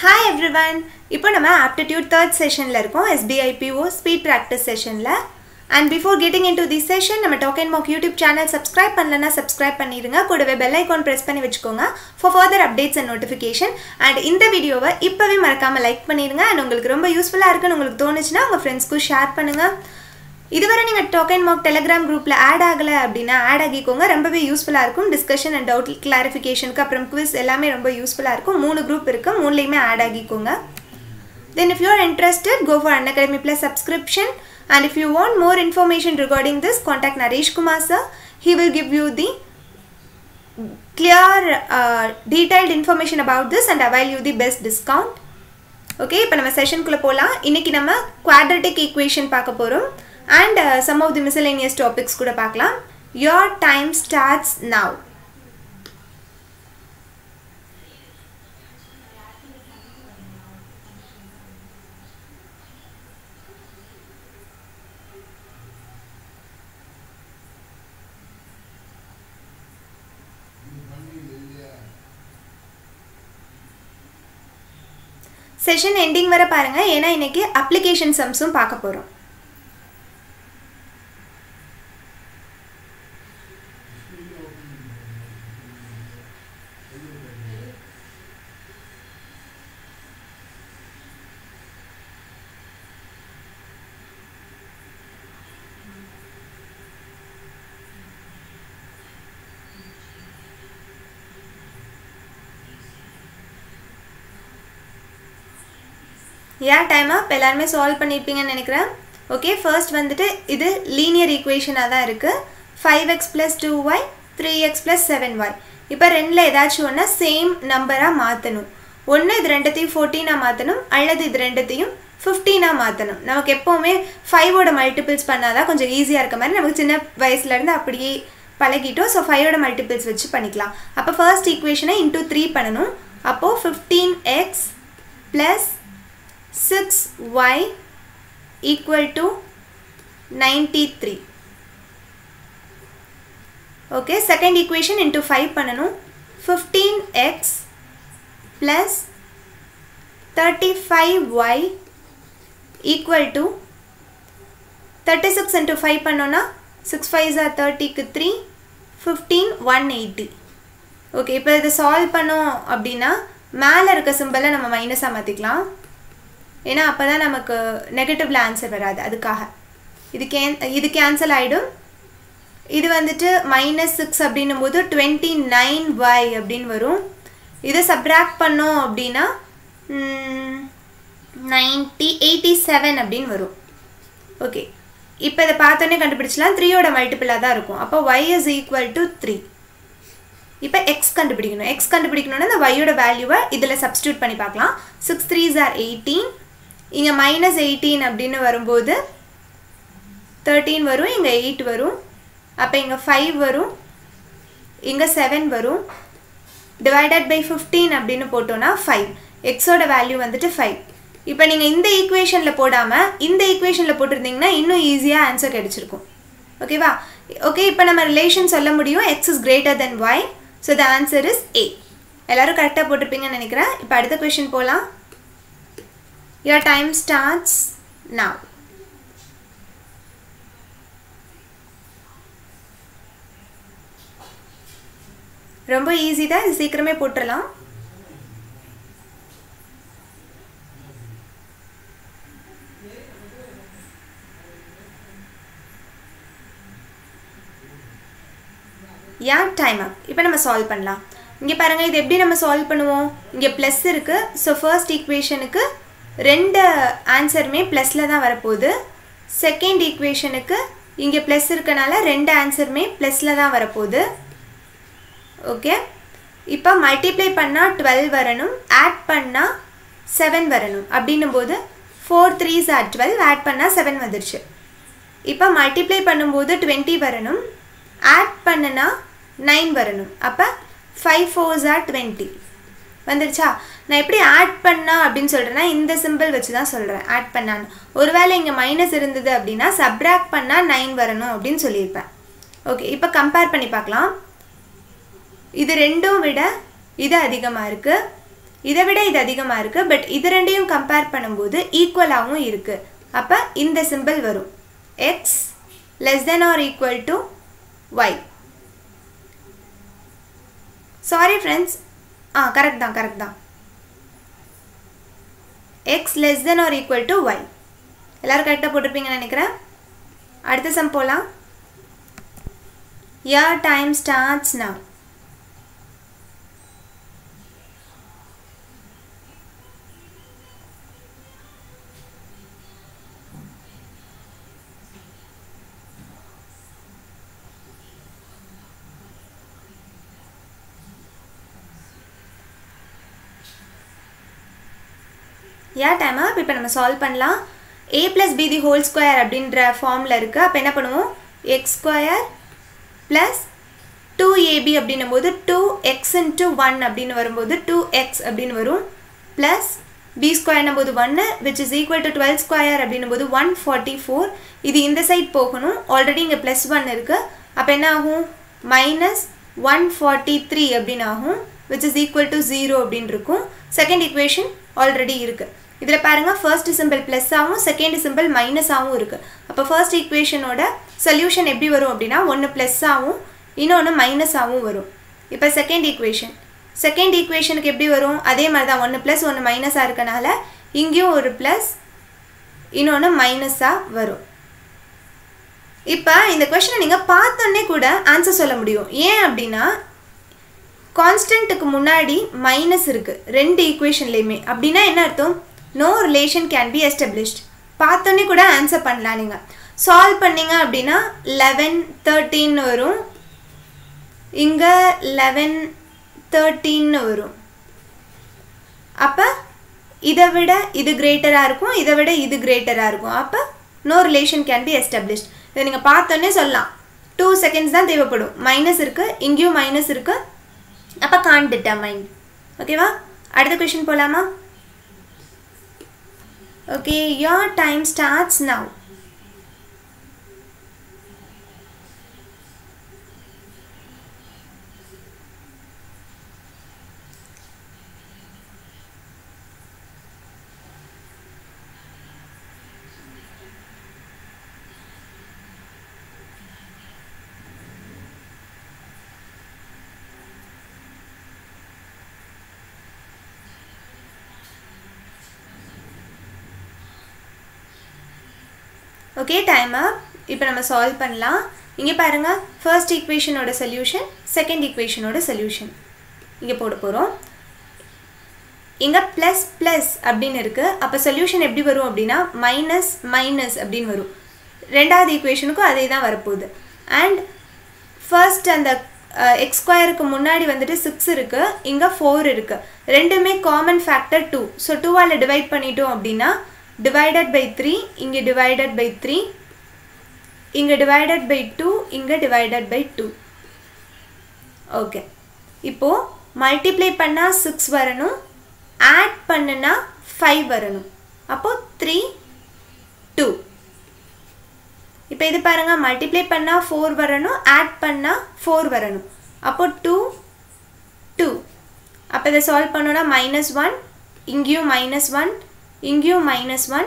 Hi everyone. இப்போ நம்ம aptitude third sessionல இருக்கோம் SBIPO speed practice sessionல. And before getting into this session நம்ம Talk and Mock YouTube channel subscribe பண்ணலனா subscribe பண்ணிருங்க. கூடவே bell icon press பண்ணி வெச்சுக்கோங்க for further updates and notification. And இந்த வீடியோவை இப்பவே மறக்காம லைக் பண்ணிருங்க. and உங்களுக்கு ரொம்ப யூஸ்ஃபுல்லா இருக்குன்னு உங்களுக்கு தோணுச்சுனா உங்க फ्रेंड्सக்கு ஷேர் பண்ணுங்க. இதுவரை நீங்க Talk and Mock Telegram groupல add ஆகல அப்படினா add ஆகிக்கோங்க. ரொம்பவே யூஸ்ஃபுல்லா இருக்கும். discussion and doubt clarificationக்கு அப்புறம் quiz எல்லாமே ரொம்ப யூஸ்ஃபுல்லா இருக்கும். 3 group இருக்கு. மூணுலயுமே add ஆகிக்கோங்க. Then if you are interested, go for Unacademy Plus subscription. And if you want more information regarding this, contact Naresh Kumar sir. He will give you the clear, detailed information about this and avail you the best discount. Okay, இப்போ நம்ம செஷனுக்குள்ள போலாம். இன்னைக்கு நம்ம quadratic equation பார்க்க போறோம் and some of the miscellaneous topics கூட பார்க்கலாம். Your time starts now. Session ending வரை பாருங்க ஏனா இன்னைக்கு அப்ளிகேஷன் சம்ஸும் பார்க்க போறோம். Yeah, time up. எல்லாரும் solve பண்ணிருப்பீங்கன்னு நினைக்கிறேன். Okay, first வந்துட்டு இது linear equation ஆ தான் இருக்கு. 5x + 2y 3x + 7y. இப்போ ரெண்டுல ஏதாச்சும் ஒண்ணா சேம் நம்பரா மாத்தணும். ஒன்னு இது ரெண்டத்தையும் 14 ஆ மாத்தணும் அல்லது இது ரெண்டத்தையும் 15 ஆ மாத்தணும். நமக்கு எப்பவுமே 5 ஓட மல்டிபிள்ஸ் பண்ணாதான் கொஞ்சம் ஈஸியா இருக்க மாதிரி நமக்கு சின்ன வயசுல இருந்து அப்படியே பழகிட்டோம். சோ 5 ஓட மல்டிபிள்ஸ் வச்சு பண்ணிக்கலாம். அப்ப ஃபர்ஸ்ட் ஈக்குவேஷனை into 3 பண்ணனும். அப்போ 15x + 6y equal to 93. Okay, second equation into 5 பண்ணனும். 15x plus 35y equal to 36 into 5 பண்ணோம்னா 6 5s are 30 க்கு 3 15 180. Okay, இப்போ இத சால்வ் பண்ணோம் அப்படினா மேல இருக்க சிம்பலை நம்ம மைனஸா மாத்திக்கலாம். ஏனா அப்பதான் நமக்கு நெகட்டிவ்ல ஆன்சர் வராது. அதுக்காக இது கேன்சல் ஆயிடும். இது வந்துட்டு -6 அப்படினும்போது 29y அப்படினு வரும். இத சப்ட்ராக்ட் பண்ணோம் அப்படினா 87 அப்படினு வரும். ஓகே, இப்போ இத பார்த்தோனே கண்டுபிடிச்சலாம் 3 ஓட மல்டிபிளா தான் இருக்கும். அப்ப y is equal to 3. இப்போ x கண்டுபிடிக்கணும். x கண்டுபிடிக்கணும்னா அந்த y ஓட வேல்யூவை இதல சப்ஸ்டிட்யூட் பண்ணி பார்க்கலாம். 6 3s are 18. இங்க -18 அப்படினு வரும்போது 13 வரும், இங்க 8 வரும். அப்ப இங்க 5 வரும், இங்க 7 வரும். divided by 15 அப்படினு போட்டோம்னா 5. x ஓட வேல்யூ வந்துட்டு 5. இப்போ நீங்க இந்த ஈக்குவேஷன்ல போடாம இந்த ஈக்குவேஷன்ல போட்டுருந்தீங்கன்னா இன்னும் ஈஸியா ஆன்சர் கிடைச்சிருக்கும். ஓகேவா? ஓகே, இப்போ நம்ம ரிலேஷன் சொல்ல முடியும் x is greater than y. so the answer is A. எல்லாரும் கரெக்ட்டா போட்டுருப்பீங்கன்னு நினைக்கிறேன். இப்போ அடுத்த क्वेश्चन போலாம். Your time starts now. ரொம்ப ஈஸி தான், இது சீக்கிரமே போட்டுறலாம். Yeah, time up. இப்போ நம்ம சால்வ் பண்ணலாம். இங்க பாருங்க, இது எப்படி நம்ம சால்வ் பண்ணுவோம்? இங்க பிளஸ் இருக்கு. சோ ஃபர்ஸ்ட் ஈக்குவேஷனுக்கு ரெண்டு ஆன்சருமே பிளஸ்ல தான் வரப்போகுது. செகண்ட் ஈக்குவேஷனுக்கு இங்க பிளஸ் இருக்கனால ரெண்டு ஆன்சருமே பிளஸ்ல தான் வரப்போகுது. ஓகே, இப்போ மல்டிப்ளை பண்ணா 12 வரணும், ஆட் பண்ணா 7 வரணும். அப்படினும்போது 4 3s are 12, ஆட் பண்ணா 7 வந்துருச்சு. இப்போ மல்டிப்ளை பண்ணும்போது 20 வரணும், ஆட் பண்ணனா 9 வரணும். அப்ப 5 4s are 20 வந்துருச்சா? நான் எப்படி ஆட் பண்ணா அப்படினு சொல்றேன்னா இந்த சிம்பல் வச்சு தான் சொல்றேன். ஆட் பண்ணான்னு ஒருவேளை இங்க மைனஸ் இருந்தது அப்படினா சப்ட்ராக்ட் பண்ணா 9 வரணும் அப்படினு சொல்லிருப்பேன். ஓகே, இப்போ கம்பேர் பண்ணி பார்க்கலாம். இது ரெண்டும் விட இது அதிகமா இருக்கு. இதை விட இது அதிகமாக இருக்குது, பட் இது ரெண்டையும் கம்பேர் பண்ணும்போது ஈக்குவலாகவும் இருக்குது. அப்போ இந்த சிம்பிள் வரும், x less than or equal to y. Sorry friends, correct தான். X less than or equal to y. எல்லோரும் கரெக்டாக போட்டிருப்பீங்கன்னு நினைக்கிறேன். அடுத்த சம் போகலாம். Your time starts now. Yeah, time up. இப்போ நம்ம சால்வ் பண்ணலாம். a plus b the whole square அப்படின்ற ஃபார்மில் இருக்குது. அப்போ என்ன பண்ணுவோம், x square plus 2ab அப்படின்னும் போது 2x into 1 அப்படின்னு வரும்போது 2x அப்படின்னு வரும், plus b square போது 1 which is equal to 12 square அப்படின்னும் போது 144. இது இந்த சைட் போகணும், ஆல்ரெடி இங்கே ப்ளஸ் 1 இருக்குது. அப்போ என்ன ஆகும், மைனஸ் 143 அப்படின்னு ஆகும், which is equal to 0 அப்படின்னு இருக்கும். செகண்ட் ஈக்குவேஷன் ஆல்ரெடி இருக்குது. இதில் பாருங்கள், ஃபர்ஸ்ட் சிம்பிள் ப்ளஸ் ஆகும், செகண்ட் சிம்பிள் மைனஸ் ஆகும் இருக்குது. அப்போ ஃபர்ஸ்ட் ஈக்குவேஷனோட சொல்யூஷன் எப்படி வரும் அப்படின்னா, ஒன்று ப்ளஸ் ஆகும், இன்னொன்று மைனஸ் ஆகும் வரும். இப்போ செகண்ட் ஈக்குவேஷனுக்கு எப்படி வரும், அதே மாதிரி தான், ஒன்று ப்ளஸ் ஒன்று மைனஸாக இருக்கனால இங்கேயும் ஒரு ப்ளஸ் இன்னொன்று மைனஸாக வரும். இப்போ இந்த கொஷனை நீங்கள் பார்த்தோன்னே கூட ஆன்சர் சொல்ல முடியும். ஏன் அப்படின்னா, கான்ஸ்டன்ட்டுக்கு முன்னாடி மைனஸ் இருக்குது ரெண்டு ஈக்குவேஷன்லேயுமே. அப்படின்னா என்ன அர்த்தம், நோ ரிலேஷன் கேன் பி எஸ்டபிளிஷ்ட். பார்த்தோன்னே கூட ஆன்சர் பண்ணலாம். நீங்கள் சால்வ் பண்ணிங்க அப்படின்னா 11 13 வரும், இங்கே 11 13 வரும். அப்போ இதை விட இது கிரேட்டராக இருக்கும், இதை விட இது கிரேட்டராக இருக்கும். அப்போ நோ ரிலேஷன் கேன் பி எஸ்டபிளிஷ்ட். இதை நீங்கள் பார்த்தோன்னே சொல்லலாம். 2 செகண்ட்ஸ் தான் தேவைப்படும். மைனஸ் இருக்குது, இங்கேயும் மைனஸ் இருக்குது, அப்போ காண்ட் டிட்டர்மைன். ஓகேவா, அடுத்த கொஷின் போகலாமா? Okay, your time starts now. Okay, time up. இப்போ நம்ம சால்வ் பண்ணலாம். இங்கே பாருங்கள், ஃபர்ஸ்ட் ஈக்குவேஷனோட சொல்யூஷன், செகண்ட் ஈக்குவேஷனோட சொல்யூஷன் இங்கே போட போகிறோம். இங்கே ப்ளஸ் ப்ளஸ் அப்படின்னு இருக்குது. அப்போ சொல்யூஷன் எப்படி வரும் அப்படின்னா, மைனஸ் மைனஸ் அப்படின்னு வரும். ரெண்டாவது ஈக்குவேஷனுக்கும் அதே தான் வரப்போகுது. அண்ட் ஃபர்ஸ்ட் அந்த எக்ஸ் ஸ்கொயருக்கு முன்னாடி வந்துட்டு 6 இருக்குது, இங்கே 4 இருக்குது. ரெண்டுமே காமன் ஃபேக்டர் 2. ஸோ 2ஆல் டிவைட் பண்ணிட்டோம் அப்படின்னா divided by 3, இங்கே divided by 3, இங்கே divided by 2, இங்கே divided by 2. ஓகே, இப்போது மல்டிப்ளை பண்ணால் 6 வரணும், ஆட் பண்ணுனா 5 வரணும். அப்போது 3 2. இப்போ இது பாருங்கள், மல்டிப்ளை பண்ணால் 4 வரணும், ஆட் பண்ணால் 4 வரணும். அப்போது 2 2. அப்போ இதை சால்வ் பண்ணோன்னா -1, இங்கேயும் -1, இங்கேயும் -1,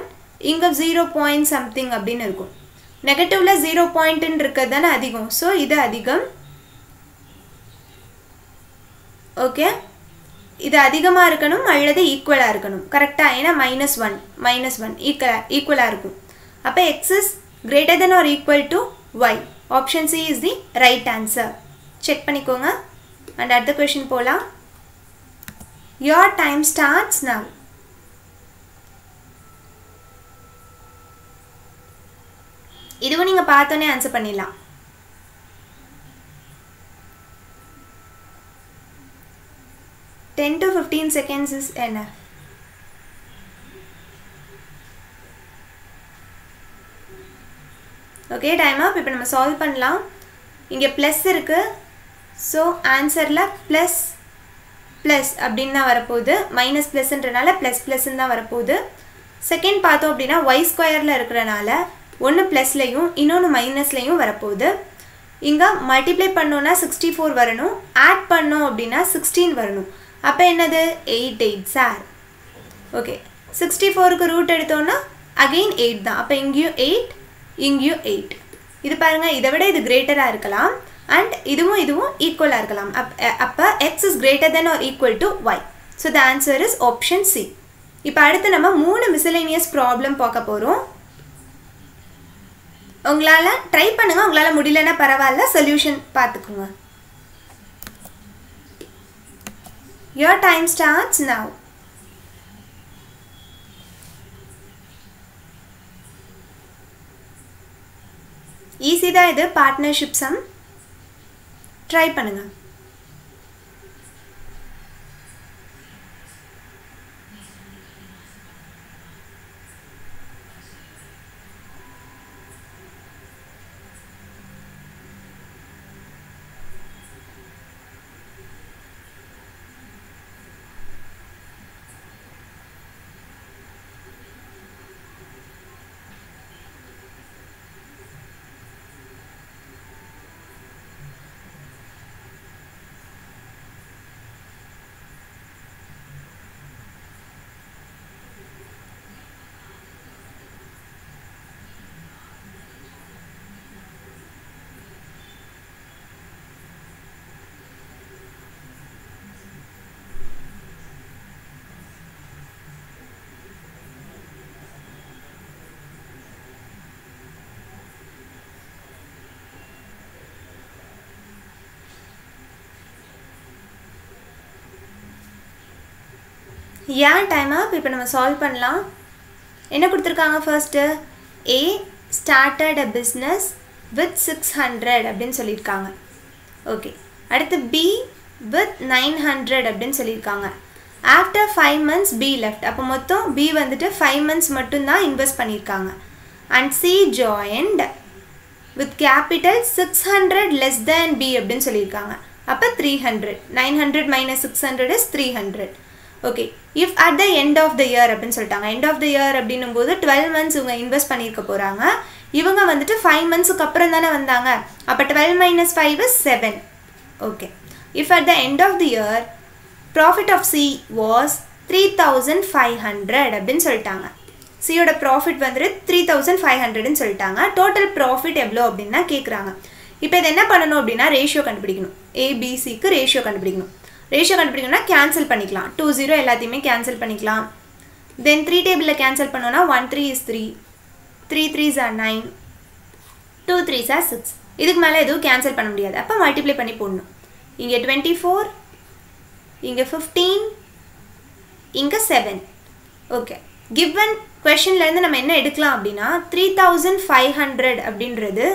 இங்கே 0 பாயிண்ட் சம்திங் அப்படின்னு இருக்கும். நெகட்டிவில் 0 பாயிண்ட்டுன்னு இருக்கிறது தானே அதிகம். ஸோ இது அதிகம். ஓகே, இது அதிகமாக இருக்கணும் அல்லது ஈக்குவலாக இருக்கணும். கரெக்டாக, ஏன்னா -1 ஈக்குவலாக இருக்கும். அப்போ X is greater than or equal to Y. Option C is the right answer. Check பண்ணிக்கோங்க. அண்ட் அடுத்த கொஷின் போகலாம். your time starts now. இதுவும் நீங்கள் பார்த்தோன்னே ஆன்சர் பண்ணிடலாம். (10 to 15 seconds is enough. Okay, time up. இப்போ நம்ம சால்வ் பண்ணலாம். இங்கே ப்ளஸ் இருக்குது, ஸோ ஆன்சரில் ப்ளஸ் ப்ளஸ் அப்படின்னு தான் வரப்போகுது. மைனஸ் ப்ளஸ்ன்றனால ப்ளஸ் ப்ளஸ்ன்னு தான் வரப்போகுது. செகண்ட் பார்த்தோம் அப்படின்னா ஒய் ஸ்கொயரில் இருக்கிறனால ஒன்று ப்ளஸ்லையும் இன்னொன்று மைனஸ்லையும் வரப்போகுது. இங்கே மல்டிப்ளை பண்ணோன்னா 64 வரணும், ஆட் பண்ணோம் அப்படின்னா 16 வரணும். அப்போ என்னது 8 8s are. ஓகே 64க்கு ரூட் எடுத்தோன்னா அகெயின் 8 தான். அப்போ இங்கேயும் 8 இங்கேயும் 8. இது பாருங்கள், இதை விட இது கிரேட்டராக இருக்கலாம் அண்ட் இதுவும் இதுவும் ஈக்குவலாக இருக்கலாம். அப்போ x is greater than or equal to y. So the answer is option C. இப்போ அடுத்து நம்ம 3 மிஸ்செலேனியஸ் ப்ராப்ளம் பார்க்க போகிறோம். உங்களால் ட்ரை பண்ணுங்கள், உங்களால் முடியலன்னா பரவாயில்ல, சொல்யூஷன் பார்த்துக்குங்க. Your time starts now. Easy தான் இது, பார்ட்னர்ஷிப் சம். ட்ரை பண்ணுங்கள். ஏன் டைம் அப். இப்போ நம்ம சால்வ் பண்ணலாம். என்ன கொடுத்துருக்காங்க? First A started a business with 600 அப்படின்னு சொல்லியிருக்காங்க. ஓகே, அடுத்து B with 900 அப்படின்னு சொல்லியிருக்காங்க. After 5 months B left. அப்போ மொத்தம் B வந்துட்டு 5 months மட்டும்தான் இன்வெஸ்ட் பண்ணியிருக்காங்க. And C joined with capital 600 less than B அப்படின்னு சொல்லியிருக்காங்க. அப்போ 300. 900 minus 600 is 300. Okay, if at the end of the year அப்படின்னு சொல்லிட்டாங்க. எண்ட் ஆஃப் த இயர் அப்படின்னும் போது 12 months இவங்க இன்வெஸ்ட் பண்ணியிருக்க போகிறாங்க. இவங்க வந்துட்டு 5 monthsக்கு அப்புறம் தானே வந்தாங்க. அப்போ 12 minus 5 is 7. Okay, if at the end of the year profit of C was 3500 அப்படின்னு சொல்லிட்டாங்க. சியோட ப்ராஃபிட் வந்துட்டு 3500ன்னு சொல்லிட்டாங்க. டோட்டல் ப்ராஃபிட் எவ்வளோ அப்படின்னா கேட்குறாங்க. இப்போ இது என்ன பண்ணணும் அப்படின்னா ரேஷியோ கண்டுபிடிக்கணும். ABCக்கு ரேஷியோ கண்டுபிடிக்கணும். ரேஷியோ கண்டுபிடிக்கணும்னா கேன்சல் பண்ணிக்கலாம். 2 0 எல்லாத்தையுமே கேன்சல் பண்ணிக்கலாம். தென் 3 டேபிளில் கேன்சல் பண்ணோன்னா 1 3 is 3, 3 3s are 9, 2 3s are 6. இதுக்கு மேலே எதுவும் கேன்சல் பண்ண முடியாது. அப்போ மல்டிப்ளை பண்ணி போடணும். இங்கே 24, இங்கே 15, இங்கே 7. ஓகே, கிவன் கொஷன்லேருந்து நம்ம என்ன எடுக்கலாம் அப்படின்னா 3500 அப்படின்றது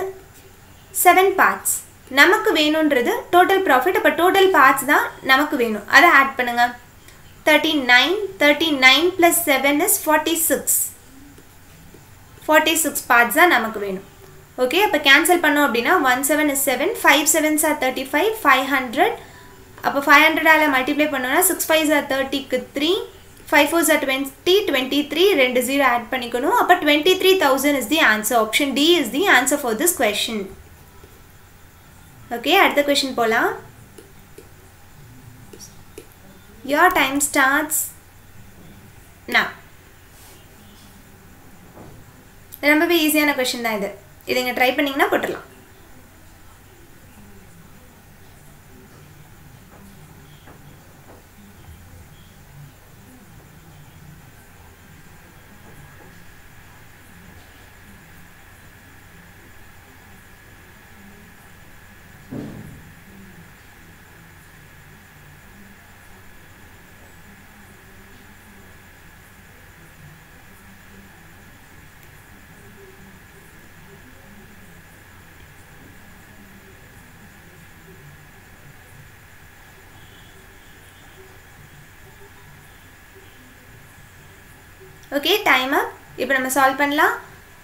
7 பார்ட்ஸ். நமக்கு வேணுன்றது டோட்டல் ப்ராஃபிட். அப்போ டோட்டல் பார்ட்ஸ் தான் நமக்கு வேணும். அதை ஆட் பண்ணுங்க. 39 plus 7 is 46. 46 பார்ட்ஸ் தான் நமக்கு வேணும். ஓகே, அப்போ கேன்சல் பண்ணோம் அப்படின்னா 1 7 is 7, 5 7s are 35, 500. அப்போ 500ஆல் மல்டிப்ளை பண்ணோன்னா 6 5s are 30க்கு 3, 5 4s are 20, 23, 2 0 add பண்ணிக்கணும். அப்போ 23,000 is the answer. Option D is the answer for this question. Okay, அடுத்த கொஷின் போகலாம். Your time starts now. ரொம்பவே ஈஸியான கொஷின் தான் இது. இதை நீங்கள் ட்ரை பண்ணிங்கன்னா போட்டுடலாம். Okay, time up. இப்போ நம்ம சால்வ் பண்ணலாம்.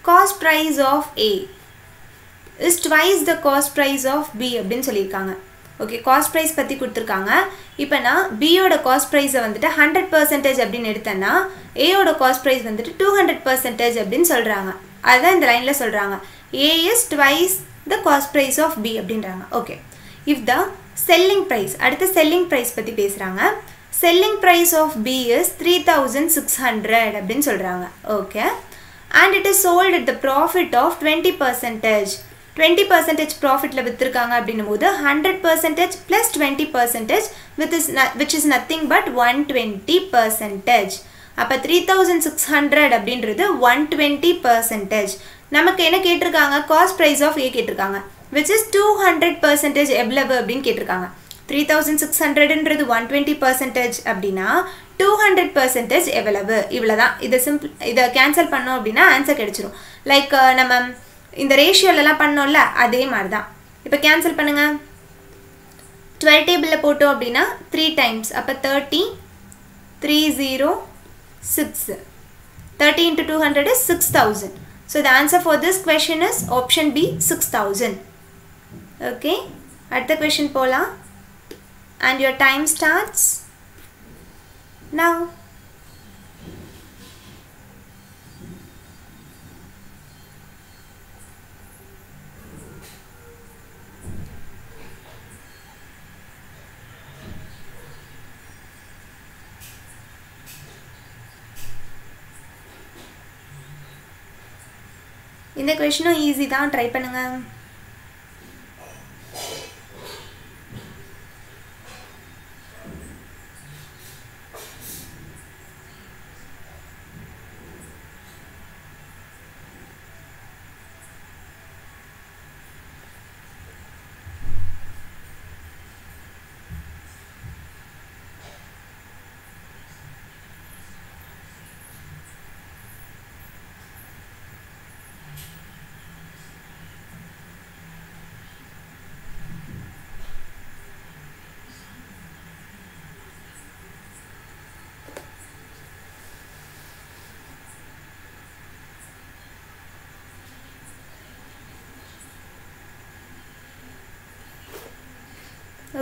Cost price of A is twice the cost price of B அப்படின்னு சொல்லியிருக்காங்க. ஓகே, காஸ்ட் ப்ரைஸ் பற்றி கொடுத்துருக்காங்க. இப்போ நான் பியோட காஸ்ட் ப்ரைஸை வந்துட்டு 100% அப்படின்னு எடுத்தேன்னா ஏயோட காஸ்ட் ப்ரைஸ் வந்துட்டு 200% அப்படின்னு சொல்கிறாங்க. அதுதான் இந்த லைனில் சொல்கிறாங்க. A is twice the cost price of B அப்படின்றாங்க. Okay, if the selling price, அடுத்து செல்லிங் ப்ரைஸ் பற்றி பேசுகிறாங்க. selling price of B is 3600 அப்படின்னு சொல்றாங்க. Okay. And it is sold at the profit of 20%. 20% profitல வித்திருக்காங்க அப்படினும்போது 100% plus 20% which is nothing but 120%. அப்ப 3600 அப்படின்றது 120%. நமக்கு என்ன கேட்டிருக்காங்க? cost price of A கேட்டிருக்காங்க, which is 200% எவ்வளவு அப்படின்னு கேட்டிருக்காங்க. 3600 ன்றது 120% அப்படினா 200% எவ்வளவு? இவ்வளவுதான். இத கேன்சல் பண்ணோம் அப்படினா ஆன்சர் கிடைச்சிரும். லைக் நம்ம இந்த ரேஷியோல எல்லாம் பண்ணோம்ல, அதே மாதிரி தான். இப்போ கேன்சல் பண்ணுங்க. 12 டேபிள்ல போட்டோம் அப்படினா 3 times, அப்ப 30 306. 30 into 200 is 6000. So the answer for this question is option B, 6000. Okay, அடுத்த question போலாம். And your time starts now. இந்த क्वेश्चन ஈஸி தான், ட்ரை பண்ணுங்க.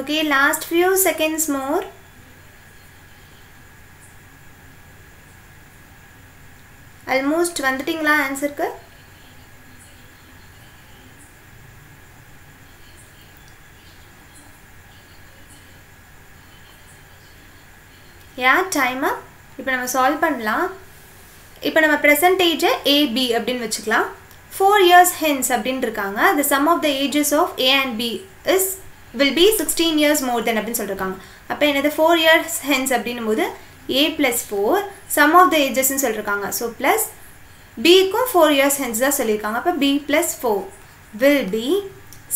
Okay, last few seconds more. Almost வந்துட்டீங்களா ஆன்சருக்கு? Time up. இப்போ நம்ம சால்வ் பண்ணலாம். இப்போ நம்ம percentage AB அப்படின்னு வச்சுக்கலாம். 4 years hence அப்படின்னு இருக்காங்க. The sum of the ages of A and B will be 16 years more than அப்படின்னு சொல்லிருக்காங்க. அப்போ என்னது 4 years hence அப்படின்னும்போது A plus 4 sum of the ages ன்னு சொல்லிருக்காங்க. So plus B க்கும் 4 years hence தான் சொல்லிருக்காங்க. அப்போ B plus 4 will be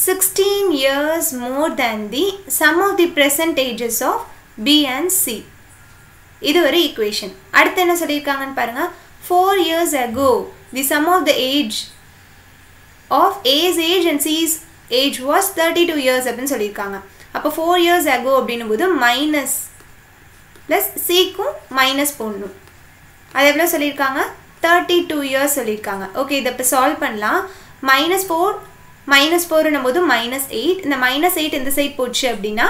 16 years more than the sum of the present ages of B and C. இது ஒரு equation. அடுத்து என்ன சொல்லிருக்காங்கன்னு பாருங்க. 4 years ago the sum of the age of A's age and C's age was 32 years அப்படின்னு சொல்லிருக்காங்க. அப்போ 4 years ago அப்படின்னும்போது minus plus சிக்கும் மைனஸ் போடணும். அது எவ்வளோ சொல்லியிருக்காங்க? 32 years சொல்லியிருக்காங்க. ஓகே, இதை இப்போ சால்வ் பண்ணலாம். -4 போது -8. இந்த -8 இந்த சைட் போச்சு அப்படின்னா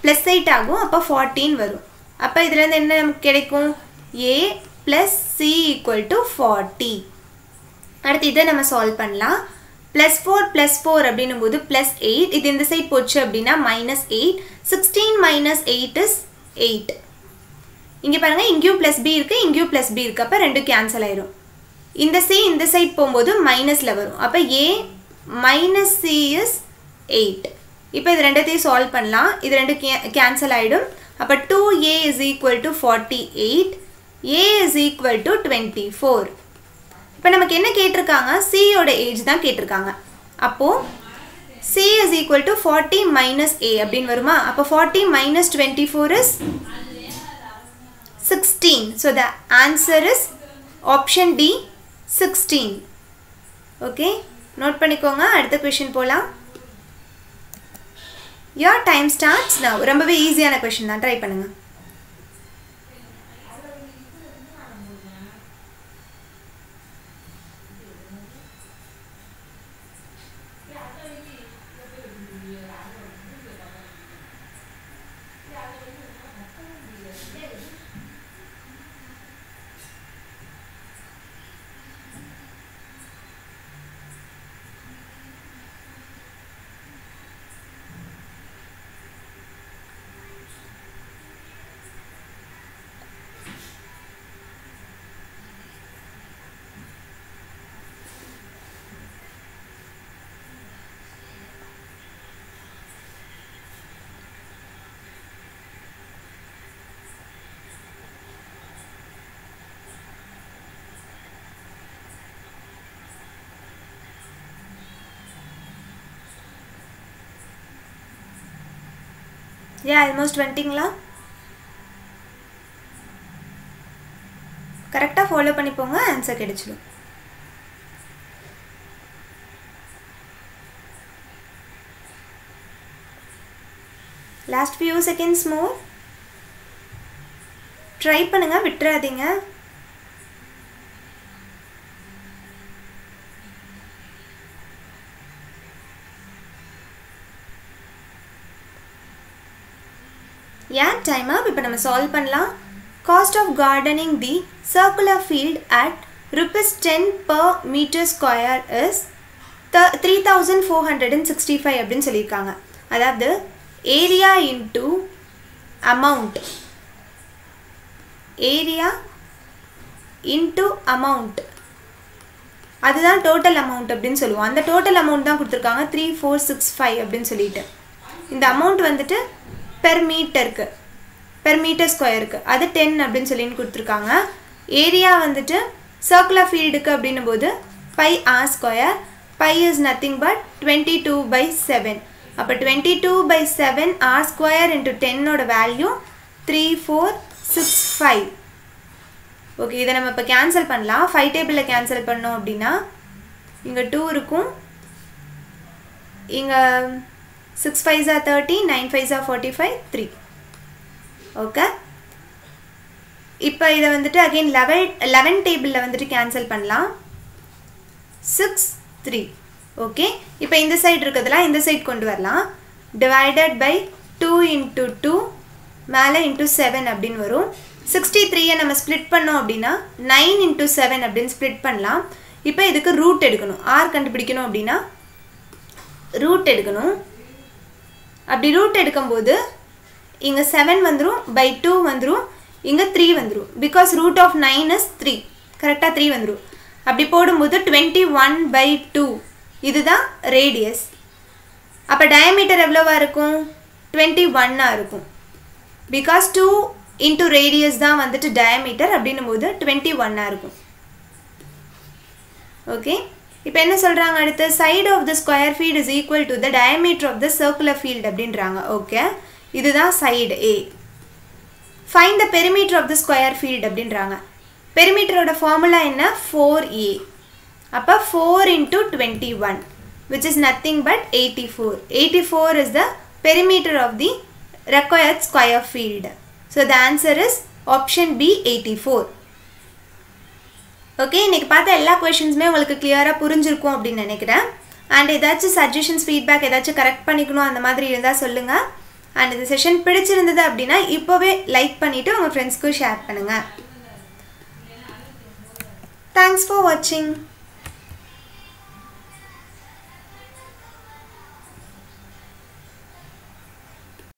+8 ஆகும். அப்போ 14 வரும். அப்போ இதுலேருந்து என்ன நமக்கு கிடைக்கும்? A plus C equal to 40. அடுத்து இதை நம்ம சால்வ் பண்ணலாம். +4 அப்படின்னும்போது +8. இது இந்த சைட் போச்சு அப்படின்னா -8. 16 minus 8 is 8. இங்கே பாருங்க, இங்கேயும் +b இருக்கு, இங்கேயும் +b இருக்கு. அப்போ ரெண்டும் கேன்சல் ஆயிரும். இந்த C இந்த சைட் போகும்போது மைனஸ்ல வரும். அப்போ A minus C is 8. இப்போ இது ரெண்டத்தையும் சால்வ் பண்ணலாம். இது ரெண்டும் கேன்சல் ஆயிடும். அப்போ 2A is equal to 48. A is equal to 24. இப்போ நமக்கு என்ன கேட்டிருக்காங்க? C யோட ஏஜ் தான் கேட்டிருக்காங்க. அப்போ C is equal to 40 minus A அப்படின்னு வருமா? அப்போ 40 minus 24 is 16. So the answer is option D, 16. Okay, note பண்ணிக்கோங்க. அடுத்த क्वेश्चन போலாம். Your time starts now. ரொம்பவே ஈஸியான क्वेश्चन தான், ட்ரை பண்ணுங்க. Yeah, almost வந்துட்டீங்களா? கரெக்டாக ஃபாலோ பண்ணி போங்க, ஆன்சர் கிடைச்சிடும். Last few seconds more. Try பண்ணுங்க, விட்டுறாதீங்க. Yeah, time up. இப்போ நம்ம சால்வ் பண்ணலாம். Cost of gardening the circular field at ₹10 per meter square is 3465 அப்படின்னு சொல்லியிருக்காங்க. அதாவது area into amount, area into amount, அதுதான் டோட்டல் அமௌண்ட் அப்படின்னு சொல்லுவோம். அந்த டோட்டல் அமௌண்ட் தான் கொடுத்துருக்காங்க 3465 அப்படின்னு சொல்லிட்டு. இந்த அமௌண்ட் வந்துட்டு பெர் மீட்டருக்கு, பெர் மீட்டர் ஸ்கொயருக்கு அது 10 அப்படின்னு சொல்லின்னு கொடுத்துருக்காங்க. ஏரியா வந்துட்டு சர்க்குலர் ஃபீல்டுக்கு அப்படின்னும் போது pi r square, pi is nothing but 22/7. அப்போ 22/7 ஆர் ஸ்கொயர் இன்ட்டு 10ஓட வேல்யூ 3465. ஓகே, இதை நம்ம இப்போ கேன்சல் பண்ணலாம். 5 டேபிளில் கேன்சல் பண்ணோம் அப்படின்னா இங்கே 2 இருக்கும், இங்கே 6 5s are 30, 9 5s are 45, 3. Okay, இப்போ இதை வந்துட்டு அகெயின் 11 டேபிளில் வந்துட்டு கேன்சல் பண்ணலாம். 6 3. ஓகே, இப்போ இந்த சைடு இருக்கிறதுலாம் இந்த சைடு கொண்டு வரலாம். டிவைடட் பை 2 into 2 மேலே into 7 அப்படின்னு வரும். 63 நம்ம ஸ்ப்ளிட் பண்ணோம் அப்படின்னா 9 into 7 அப்படின்னு ஸ்ப்ளிட் பண்ணலாம். இப்போ இதுக்கு ரூட் எடுக்கணும். ஆர் கண்டுபிடிக்கணும் அப்படின்னா ரூட் எடுக்கணும். அப்படி ரூட் எடுக்கும்போது இங்கே 7 வந்துடும், பை 2 வந்துடும், இங்கே 3 வந்துடும். பிகாஸ் ரூட் ஆஃப் 9 இஸ் 3, கரெக்டாக 3 வந்துடும். அப்படி போடும்போது 21/2 இதுதான் ரேடியஸ். அப்போ டயமீட்டர் எவ்வளோவா இருக்கும்? 21 இருக்கும். பிகாஸ் 2 into ரேடியஸ் தான் வந்துட்டு டயமீட்டர் அப்படின்னும் போது 21 இருக்கும். ஓகே, இப்போ என்ன சொல்கிறாங்க அடுத்து? Side of the square field is equal to the diameter of the circular field அப்படின்றாங்க. ஓகே, இதுதான் side A. Find the perimeter of the square field அப்படின்றாங்க. பெரிமீட்டரோட ஃபார்முலா என்ன? 4a. அப்போ 4 into 21 which is nothing but 84. 84 is the perimeter of the required square field. So the answer is option B, 84. Okay, இன்றைக்கி பார்த்த எல்லா கொஷின்ஸுமே உங்களுக்கு கிளியராக புரிஞ்சிருக்கும் அப்படின்னு நினைக்கிறேன். அண்ட் ஏதாச்சும் சஜஷன்ஸ், ஃபீட்பேக் ஏதாச்சும் கரெக்ட் பண்ணிக்கணும் அந்த மாதிரி இருந்தால் சொல்லுங்கள். அண்ட் இந்த செஷன் பிடிச்சிருந்தது அப்படின்னா இப்போவே லைக் பண்ணிவிட்டு உங்கள் ஃப்ரெண்ட்ஸ்க்கும் ஷேர் பண்ணுங்கள். தேங்க்ஸ் ஃபார் வாட்சிங்.